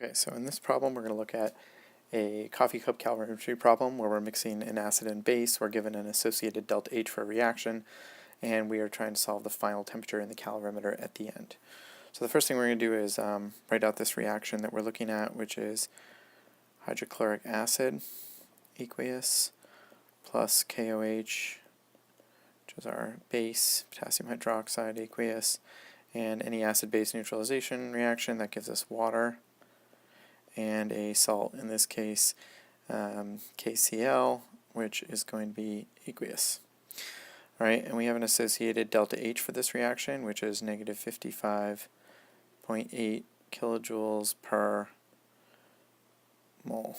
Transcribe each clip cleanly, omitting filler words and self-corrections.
Okay, so in this problem we're going to look at a coffee cup calorimetry problem where we're mixing an acid and base. We're given an associated delta H for a reaction, and we are trying to solve the final temperature in the calorimeter at the end. So the first thing we're going to do is write out this reaction that we're looking at, which is hydrochloric acid, aqueous, plus KOH, which is our base, potassium hydroxide, aqueous, and any acid-base neutralization reaction that gives us water, and a salt, in this case KCl, which is going to be aqueous. Alright, and we have an associated delta H for this reaction, which is negative 55.8 kilojoules per mole.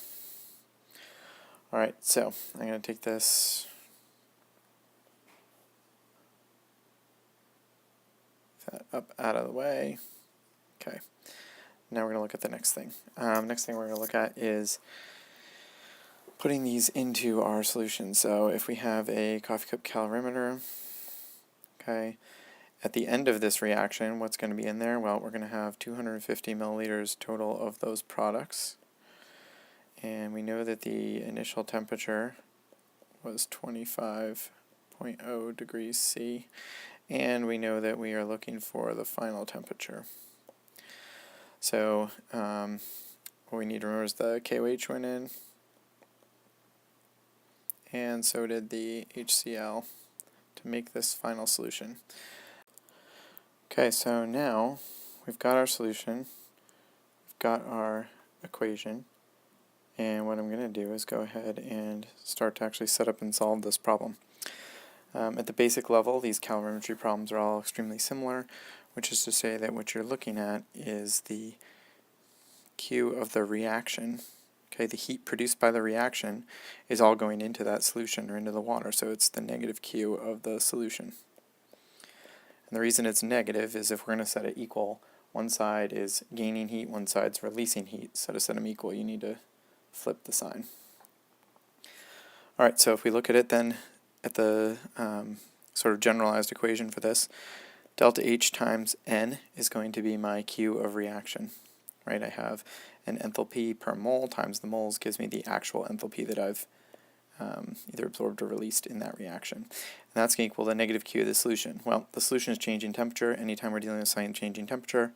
Alright, so I'm going to take this up out of the way. Okay. Now we're going to look at the next thing. Next thing we're going to look at is putting these into our solution. So if we have a coffee cup calorimeter, okay, at the end of this reaction, what's going to be in there? Well, we're going to have 250 milliliters total of those products. And we know that the initial temperature was 25.0 degrees C. And we know that we are looking for the final temperature. So what we need to remember is the KOH went in, and so did the HCl to make this final solution. Okay, so now we've got our solution, we've got our equation, and what I'm going to do is go ahead and start to actually set up and solve this problem. At the basic level, these calorimetry problems are all extremely similar, which is to say that what you're looking at is the Q of the reaction. Okay, the heat produced by the reaction is all going into that solution or into the water, so it's the negative Q of the solution. And the reason it's negative is if we're going to set it equal, one side is gaining heat, one side's releasing heat. So to set them equal, you need to flip the sign. Alright, so if we look at it then at the sort of generalized equation for this, delta H times N is going to be my Q of reaction. Right, I have an enthalpy per mole times the moles gives me the actual enthalpy that I've either absorbed or released in that reaction. And that's going to equal the negative Q of the solution. Well, the solution is changing temperature. Anytime we're dealing with sign changing temperature,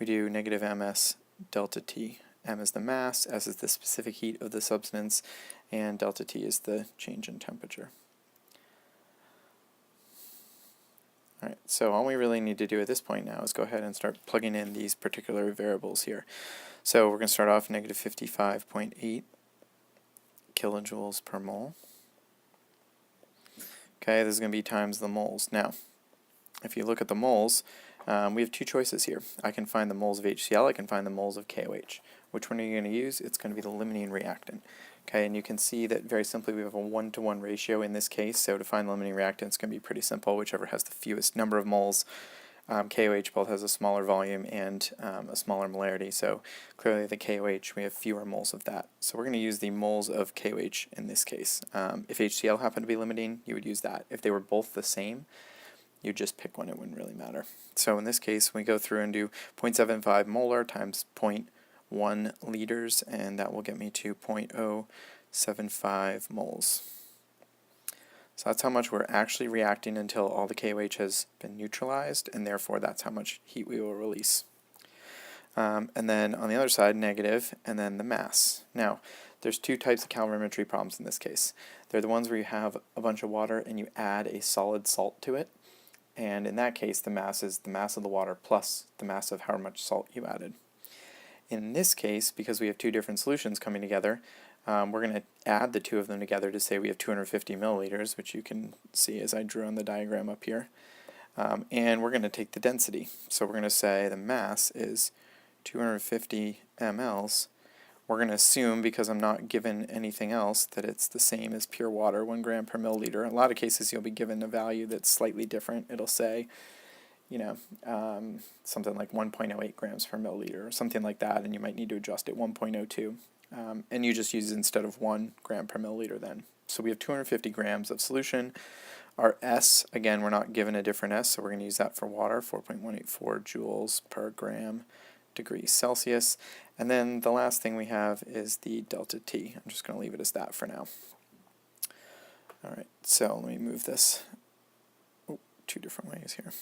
we do negative ms delta T. M is the mass, S is the specific heat of the substance, and delta T is the change in temperature. Alright, so all we really need to do at this point now is go ahead and start plugging in these particular variables here. So we're going to start off negative 55.8 kilojoules per mole. Okay, this is going to be times the moles. Now, if you look at the moles, we have two choices here. I can find the moles of HCl, I can find the moles of KOH. Which one are you going to use? It's going to be the limiting reactant. Okay, and you can see that very simply we have a 1-to-1 ratio in this case, so to find the limiting reactant it's going to be pretty simple, whichever has the fewest number of moles. KOH both has a smaller volume and a smaller molarity, so clearly the KOH, we have fewer moles of that. So we're going to use the moles of KOH in this case. If HCl happened to be limiting, you would use that. If they were both the same, you'd just pick one, it wouldn't really matter. So in this case, we go through and do 0.75 molar times 0.1 liters, and that will get me to 0.075 moles. So that's how much we're actually reacting until all the KOH has been neutralized, and therefore that's how much heat we will release. And then on the other side, negative, and then the mass. Now, there's two types of calorimetry problems in this case. They're the ones where you have a bunch of water and you add a solid salt to it, and in that case the mass is the mass of the water plus the mass of how much salt you added. In this case, because we have two different solutions coming together, we're going to add the two of them together to say we have 250 milliliters, which you can see as I drew on the diagram up here. And we're going to take the density. So we're going to say the mass is 250 mLs. We're going to assume, because I'm not given anything else, that it's the same as pure water, 1 gram per milliliter. In a lot of cases you'll be given a value that's slightly different. It'll say, you know, something like 1.08 grams per milliliter or something like that, and you might need to adjust it 1.02. And you just use instead of 1 gram per milliliter then. So we have 250 grams of solution. Our S, again, we're not given a different S, so we're going to use that for water, 4.184 joules per gram degrees Celsius. And then the last thing we have is the delta T. I'm just going to leave it as that for now. Alright, so let me move this two different ways here.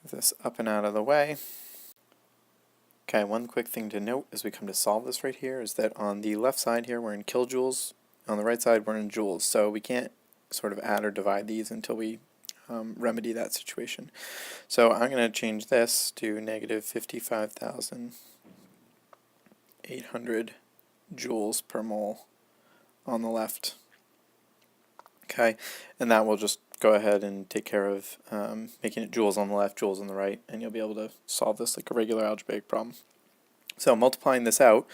Move this up and out of the way. Okay, one quick thing to note as we come to solve this right here is that on the left side here we're in kilojoules, on the right side we're in joules, so we can't sort of add or divide these until we remedy that situation. So I'm going to change this to negative 55,800 joules per mole on the left. Okay, and that will just go ahead and take care of making it joules on the left, joules on the right, and you'll be able to solve this like a regular algebraic problem. So multiplying this out,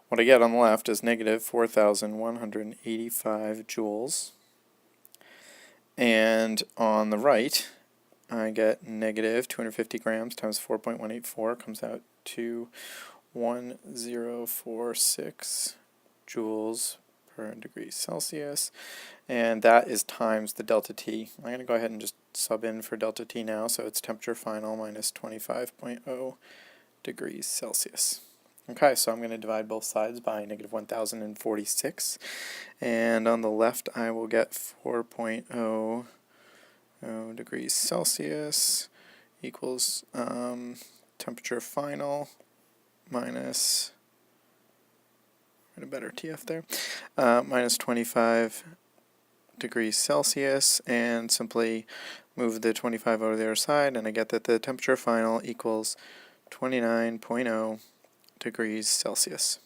what I get on the left is negative 4,185 joules, and on the right I get negative 250 grams times 4.184 comes out to 1046 joules per degree Celsius, and that is times the delta T. I'm going to go ahead and just sub in for delta T now, so it's temperature final minus 25.0 degrees Celsius. Okay, so I'm going to divide both sides by negative 1046, and on the left I will get 4.0 degrees Celsius equals temperature final minus, a better TF there, minus 25 degrees Celsius, and simply move the 25 over the other side, and I get that the temperature final equals 29.0 degrees Celsius.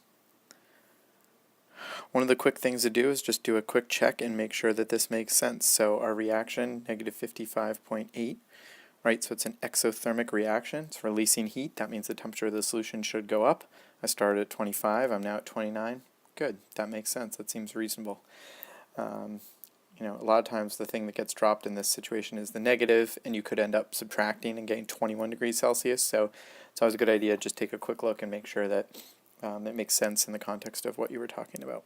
One of the quick things to do is just do a quick check and make sure that this makes sense. So our reaction, negative 55.8, right, so it's an exothermic reaction. It's releasing heat. That means the temperature of the solution should go up. I started at 25, I'm now at 29. Good, that makes sense. That seems reasonable. You know, a lot of times the thing that gets dropped in this situation is the negative, and you could end up subtracting and getting 21 degrees Celsius. So it's always a good idea to just take a quick look and make sure that it makes sense in the context of what you were talking about.